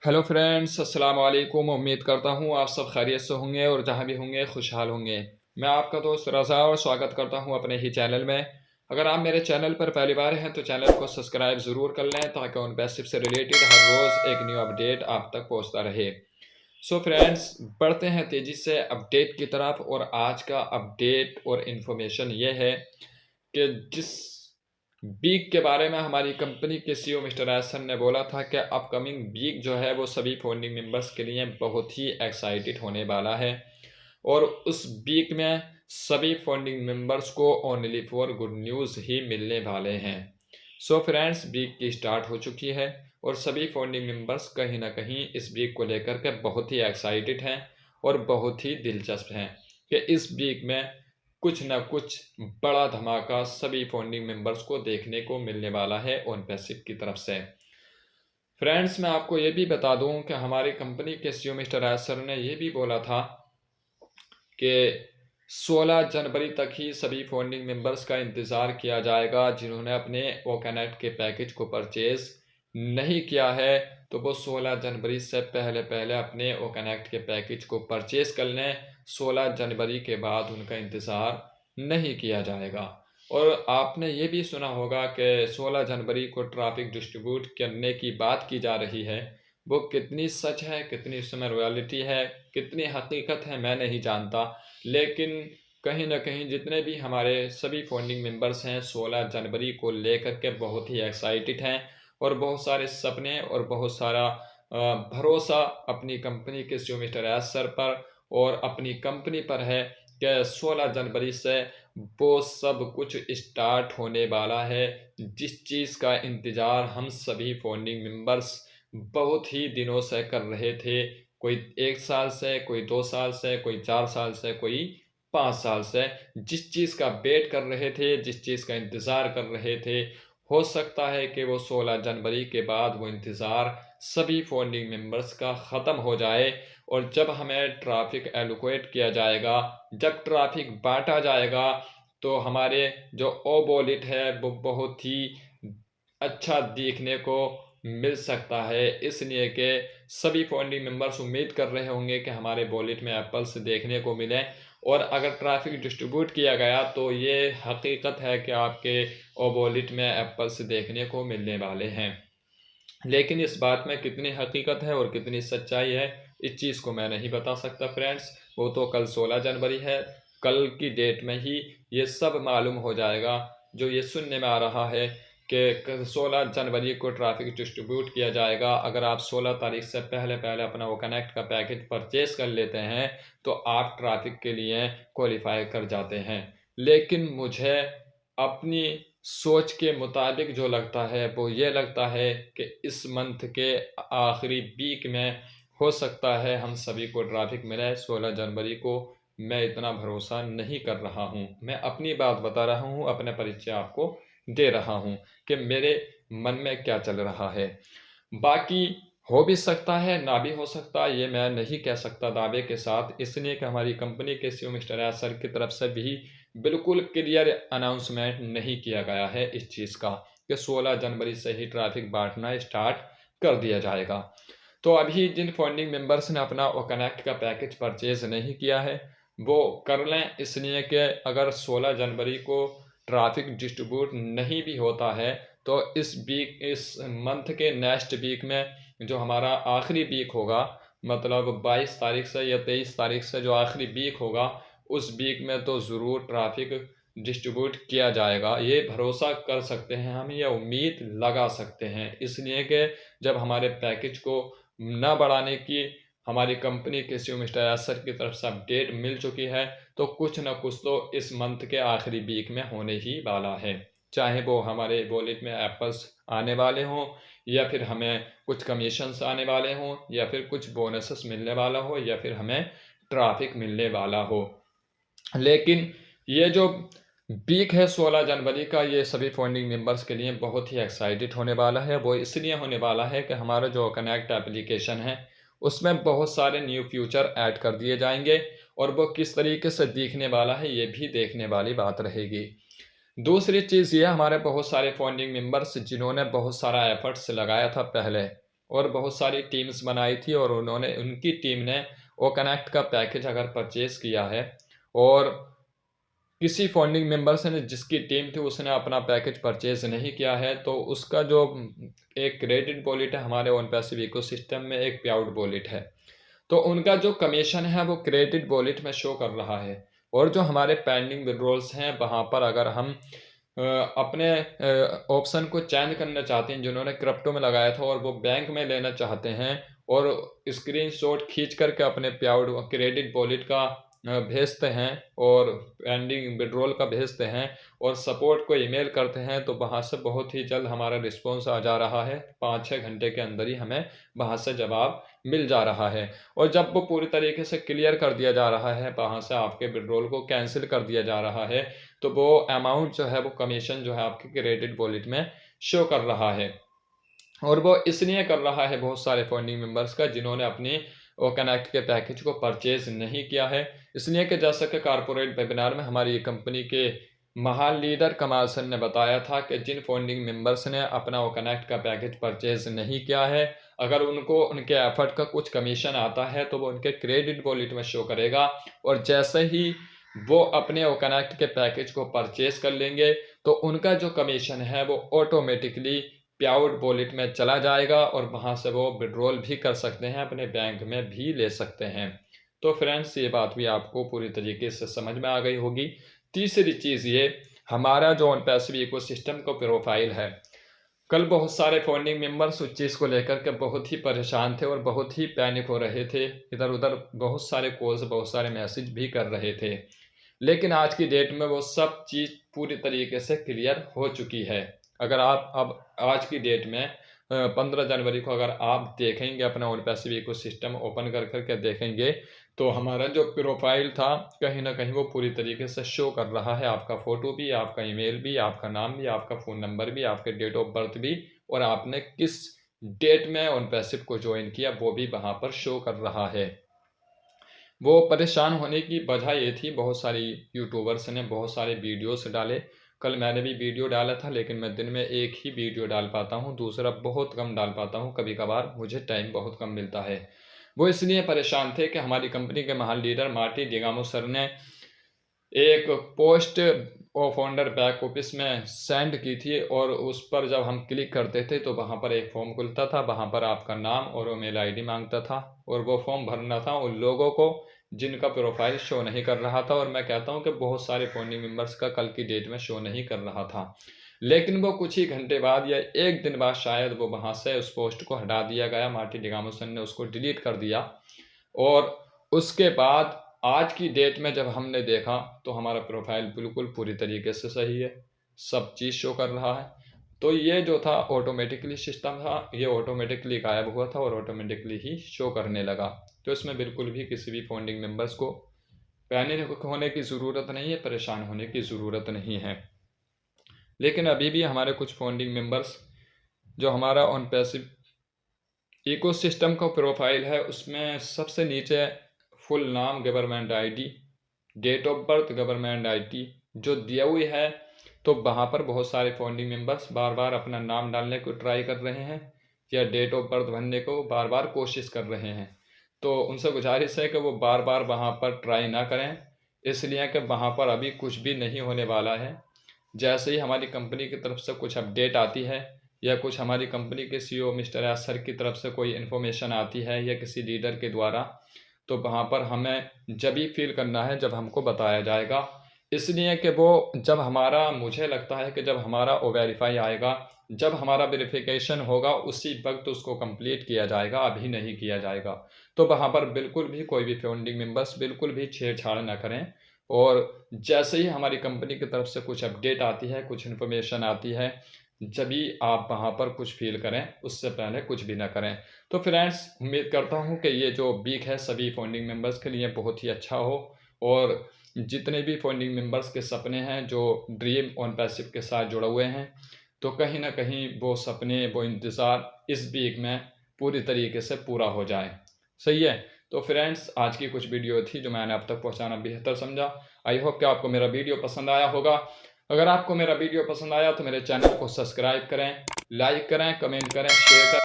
Hello friends, अस्सलाम वालेकुम। उम्मीद करता हूँ आप सब खैरियत से होंगे और जहाँ भी होंगे खुशहाल होंगे। मैं आपका दोस्त रज़ा और स्वागत करता हूँ अपने ही चैनल में। अगर आप मेरे चैनल पर पहली बार हैं तो चैनल को सब्सक्राइब ज़रूर कर लें ताकि उन पैसिव से रिलेटेड हर रोज़ एक न्यू अपडेट आप तक पहुँचता रहे। सो फ्रेंड्स, बढ़ते हैं तेज़ी से अपडेट की तरफ और आज का अपडेट और इन्फॉर्मेशन ये है कि जिस वीक के बारे में हमारी कंपनी के सीईओ मिस्टर एसन ने बोला था कि अपकमिंग वीक जो है वो सभी फाउंडिंग मेंबर्स के लिए बहुत ही एक्साइटेड होने वाला है और उस वीक में सभी फाउंडिंग मेंबर्स को ओनली फॉर गुड न्यूज़ ही मिलने वाले हैं। सो फ्रेंड्स, वीक की स्टार्ट हो चुकी है और सभी फाउंडिंग मेंबर्स कहीं ना कहीं इस वीक को लेकर के बहुत ही एक्साइटेड हैं और बहुत ही दिलचस्प हैं कि इस वीक में कुछ ना कुछ बड़ा धमाका सभी फाउंडिंग मेंबर्स को देखने को मिलने वाला है ऑन पैसिव की तरफ से। फ्रेंड्स, मैं आपको ये भी बता दूं कि हमारी कंपनी के सीईओ मिस्टर सर ने ये भी बोला था कि 16 जनवरी तक ही सभी फाउंडिंग मेंबर्स का इंतज़ार किया जाएगा जिन्होंने अपने ओकेनेट के पैकेज को परचेज नहीं किया है, तो वो 16 जनवरी से पहले पहले अपने ओकेनेक्ट के पैकेज को परचेज कर लें। 16 जनवरी के बाद उनका इंतज़ार नहीं किया जाएगा। और आपने ये भी सुना होगा कि 16 जनवरी को ट्रैफिक डिस्ट्रीब्यूट करने की बात की जा रही है। वो कितनी सच है, कितनी उसमें रियलिटी है, कितनी हकीकत है, मैं नहीं जानता। लेकिन कहीं न कहीं जितने भी हमारे सभी फाउंडिंग मेंबर्स हैं 16 जनवरी को लेकर के बहुत ही एक्साइटेड हैं और बहुत सारे सपने और बहुत सारा भरोसा अपनी कंपनी के सीईओ मिस्टर एस सर पर और अपनी कंपनी पर है कि 16 जनवरी से वो सब कुछ स्टार्ट होने वाला है। जिस चीज़ का इंतज़ार हम सभी फाउंडिंग मेंबर्स बहुत ही दिनों से कर रहे थे, कोई 1 साल से, कोई 2 साल से, कोई 4 साल से, कोई 5 साल से, जिस चीज़ का वेट कर रहे थे, जिस चीज़ का इंतज़ार कर रहे थे, हो सकता है कि वो 16 जनवरी के बाद वो इंतज़ार सभी फाउंडिंग मेंबर्स का ख़त्म हो जाए और जब हमें ट्रैफ़िक एलोकेट किया जाएगा, जब ट्रैफ़िक बाँटा जाएगा, तो हमारे जो ओबोलिट है, वो बहुत ही अच्छा देखने को मिल सकता है। इसलिए कि सभी फाउंडिंग मेंबर्स उम्मीद कर रहे होंगे कि हमारे वॉलेट में एप्पल्स देखने को मिलें और अगर ट्रैफिक डिस्ट्रीब्यूट किया गया तो ये हकीकत है कि आपके वॉलेट में एप्पल्स देखने को मिलने वाले हैं। लेकिन इस बात में कितनी हकीकत है और कितनी सच्चाई है, इस चीज़ को मैं नहीं बता सकता फ्रेंड्स। वो तो कल 16 जनवरी है, कल की डेट में ही ये सब मालूम हो जाएगा। जो ये सुनने में आ रहा है कि 16 जनवरी को ट्रैफिक डिस्ट्रीब्यूट किया जाएगा। अगर आप 16 तारीख से पहले पहले अपना वो कनेक्ट का पैकेज परचेज कर लेते हैं तो आप ट्रैफिक के लिए क्वालिफाई कर जाते हैं। लेकिन मुझे अपनी सोच के मुताबिक जो लगता है वो ये लगता है कि इस मंथ के आखिरी वीक में हो सकता है हम सभी को ट्रैफिक मिले 16 जनवरी को। मैं इतना भरोसा नहीं कर रहा हूँ, मैं अपनी बात बता रहा हूँ, अपने परिचय आपको दे रहा हूँ कि मेरे मन में क्या चल रहा है। बाकी हो भी सकता है, ना भी हो सकता, ये मैं नहीं कह सकता दावे के साथ, इसलिए कि हमारी कंपनी के सीईओ मिस्टर एस सर की तरफ से भी बिल्कुल क्लियर अनाउंसमेंट नहीं किया गया है इस चीज़ का कि 16 जनवरी से ही ट्रैफिक बांटना स्टार्ट कर दिया जाएगा। तो अभी जिन फंडिंग मेंबर्स ने अपना वो कनेक्ट का पैकेज परचेज नहीं किया है वो कर लें, इसलिए कि अगर 16 जनवरी को ट्रैफिक डिस्ट्रीब्यूट नहीं भी होता है तो इस मंथ के नेक्स्ट वीक में जो हमारा आखिरी वीक होगा, मतलब 22 तारीख से या 23 तारीख से जो आखिरी वीक होगा, उस वीक में तो ज़रूर ट्रैफिक डिस्ट्रीब्यूट किया जाएगा। ये भरोसा कर सकते हैं हम, ये उम्मीद लगा सकते हैं, इसलिए कि जब हमारे पैकेज को ना बढ़ाने की हमारी कंपनी के सीईओ मिस्टर असर की तरफ से अपडेट मिल चुकी है, तो कुछ ना कुछ तो इस मंथ के आखिरी वीक में होने ही वाला है। चाहे वो हमारे वॉलेट में एप्पल्स आने वाले हों या फिर हमें कुछ कमीशंस आने वाले हों या फिर कुछ बोनसेस मिलने वाला हो या फिर हमें ट्रैफिक मिलने वाला हो। लेकिन ये जो वीक है 16 जनवरी का, ये सभी फाउंडिंग मेंबर्स के लिए बहुत ही एक्साइटेड होने वाला है। वो इसलिए होने वाला है कि हमारा जो कनेक्ट एप्लीकेशन है उसमें बहुत सारे न्यू फीचर ऐड कर दिए जाएंगे और वो किस तरीके से दिखने वाला है ये भी देखने वाली बात रहेगी। दूसरी चीज़ ये, हमारे बहुत सारे फाउंडिंग मेंबर्स जिन्होंने बहुत सारा एफर्ट्स लगाया था पहले और बहुत सारी टीम्स बनाई थी और उनकी टीम ने ओ कनेक्ट का पैकेज अगर परचेज़ किया है और किसी फाउंडिंग मेंबर्स ने जिसकी टीम थी उसने अपना पैकेज परचेज नहीं किया है, तो उसका जो एक क्रेडिट वॉलेट है हमारे ओन पैसिव इकोसिस्टम में एक पे आउट वॉलेट है, तो उनका जो कमीशन है वो क्रेडिट वॉलेट में शो कर रहा है। और जो हमारे पेंडिंग विड्रॉल्स हैं वहाँ पर अगर हम अपने ऑप्शन को चेंज करना चाहते हैं, जिन्होंने क्रिप्टो में लगाया था और वो बैंक में लेना चाहते हैं और स्क्रीनशॉट खींच करके अपने पे आउट क्रेडिट वॉलेट का भेजते हैं और पेंडिंग विड्रॉल का भेजते हैं और सपोर्ट को ईमेल करते हैं, तो वहाँ से बहुत ही जल्द हमारा रिस्पॉन्स आ जा रहा है। 5-6 घंटे के अंदर ही हमें वहाँ से जवाब मिल जा रहा है और जब वो पूरी तरीके से क्लियर कर दिया जा रहा है, वहाँ से आपके विड्रॉल को कैंसिल कर दिया जा रहा है, तो वो अमाउंट जो है वो कमीशन जो है आपके क्रेडिट वॉलेट में शो कर रहा है। और वो इसलिए कर रहा है बहुत सारे फंडिंग मेंबर्स का जिन्होंने अपनी ओ कनेक्ट के पैकेज को परचेज नहीं किया है। इसलिए कि जैसा कि कारपोरेट वेबिनार में हमारी कंपनी के महान लीडर कमाल सर ने बताया था कि जिन फंडिंग मेंबर्स ने अपना ओ कनेक्ट का पैकेज परचेज नहीं किया है, अगर उनको उनके एफर्ट का कुछ कमीशन आता है तो वो उनके क्रेडिट वॉलेट में शो करेगा और जैसे ही वो अपने ओ कनेक्ट के पैकेज को परचेज कर लेंगे तो उनका जो कमीशन है वो ऑटोमेटिकली पे आउट वॉलेट में चला जाएगा और वहाँ से वो विड्रॉल भी कर सकते हैं, अपने बैंक में भी ले सकते हैं। तो फ्रेंड्स ये बात भी आपको पूरी तरीके से समझ में आ गई होगी। तीसरी चीज़ ये, हमारा जो ऑन पैसिव इकोसिस्टम का प्रोफाइल है, कल बहुत सारे फंडिंग मेंबर्स उस चीज़ को लेकर के बहुत ही परेशान थे और बहुत ही पैनिक हो रहे थे, इधर उधर बहुत सारे कॉल्स बहुत सारे मैसेज भी कर रहे थे, लेकिन आज की डेट में वो सब चीज़ पूरी तरीके से क्लियर हो चुकी है। अगर आप अब आज की डेट में 15 जनवरी को अगर आप देखेंगे अपना ओन पैसिव इकोसिस्टम ओपन कर करके देखेंगे, तो हमारा जो प्रोफाइल था कहीं ना कहीं वो पूरी तरीके से शो कर रहा है। आपका फ़ोटो भी, आपका ईमेल भी, आपका नाम भी, आपका फ़ोन नंबर भी, आपके डेट ऑफ बर्थ भी और आपने किस डेट में ओन पैसिव को ज्वाइन किया वो भी वहाँ पर शो कर रहा है। वो परेशान होने की वजह ये थी, बहुत सारी यूट्यूबर्स ने बहुत सारे वीडियोस डाले। कल मैंने भी वीडियो डाला था, लेकिन मैं दिन में एक ही वीडियो डाल पाता हूँ, दूसरा बहुत कम डाल पाता हूँ, कभी कभार मुझे टाइम बहुत कम मिलता है। वो इसलिए परेशान थे कि हमारी कंपनी के महान लीडर मार्टी डिगामो सर ने एक पोस्ट और फाउंडर बैक ऑफिस में सेंड की थी और उस पर जब हम क्लिक करते थे तो वहाँ पर एक फॉर्म खुलता था, वहाँ पर आपका नाम और मेल आईडी मांगता था और वो फॉर्म भरना था उन लोगों को जिनका प्रोफाइल शो नहीं कर रहा था। और मैं कहता हूँ कि बहुत सारे फाउंडिंग मेंबर्स का कल की डेट में शो नहीं कर रहा था, लेकिन वो कुछ ही घंटे बाद या एक दिन बाद शायद वो वहाँ से उस पोस्ट को हटा दिया गया, मार्टी डिगामो सर ने उसको डिलीट कर दिया। और उसके बाद आज की डेट में जब हमने देखा तो हमारा प्रोफाइल बिल्कुल पूरी तरीके से सही है, सब चीज़ शो कर रहा है। तो ये जो था ऑटोमेटिकली सिस्टम था, ये ऑटोमेटिकली गायब हुआ था और ऑटोमेटिकली ही शो करने लगा। तो इसमें बिल्कुल भी किसी भी फाउंडिंग मेंबर्स को पैनिक होने की ज़रूरत नहीं है, परेशान होने की ज़रूरत नहीं है। लेकिन अभी भी हमारे कुछ फाउंडिंग मेंबर्स जो हमारा ऑन पैसिव इकोसिस्टम का प्रोफाइल है उसमें सबसे नीचे full name, government ID, date of birth, government ID जो दिया हुई है, तो वहाँ पर बहुत सारे फाउंडिंग मेंबर्स बार बार अपना नाम डालने को ट्राई कर रहे हैं या डेट ऑफ बर्थ भरने को बार बार कोशिश कर रहे हैं। तो उनसे गुजारिश है कि वो बार बार वहाँ पर ट्राई ना करें, इसलिए कि वहाँ पर अभी कुछ भी नहीं होने वाला है। जैसे ही हमारी कंपनी की तरफ से कुछ अपडेट आती है या कुछ हमारी कंपनी के सीईओ मिस्टर एस सर की तरफ से कोई इन्फॉर्मेशन आती है या किसी लीडर के द्वारा, तो वहाँ पर हमें जब ही फील करना है जब हमको बताया जाएगा। इसलिए कि वो जब हमारा, मुझे लगता है कि जब हमारा ओ वेरीफाई आएगा, जब हमारा वेरिफिकेशन होगा उसी वक्त उसको कंप्लीट किया जाएगा, अभी नहीं किया जाएगा। तो वहाँ पर बिल्कुल भी कोई भी फाउंडिंग मेंबर्स बिल्कुल भी छेड़छाड़ ना करें और जैसे ही हमारी कंपनी की तरफ से कुछ अपडेट आती है, कुछ इन्फॉर्मेशन आती है, जब भी आप वहाँ पर कुछ फील करें, उससे पहले कुछ भी ना करें। तो फ्रेंड्स उम्मीद करता हूँ कि ये जो वीक है सभी फाउंडिंग मेंबर्स के लिए बहुत ही अच्छा हो और जितने भी फाउंडिंग मेंबर्स के सपने हैं जो ड्रीम ऑन पैसिव के साथ जुड़े हुए हैं, तो कहीं ना कहीं वो सपने, वो इंतज़ार इस वीक में पूरी तरीके से पूरा हो जाए। सही है। तो फ्रेंड्स आज की कुछ वीडियो थी जो मैंने आप तक पहुंचाना बेहतर समझा। आई होप कि आपको मेरा वीडियो पसंद आया होगा। अगर आपको मेरा वीडियो पसंद आया तो मेरे चैनल को सब्सक्राइब करें, लाइक करें, कमेंट करें, शेयर करें।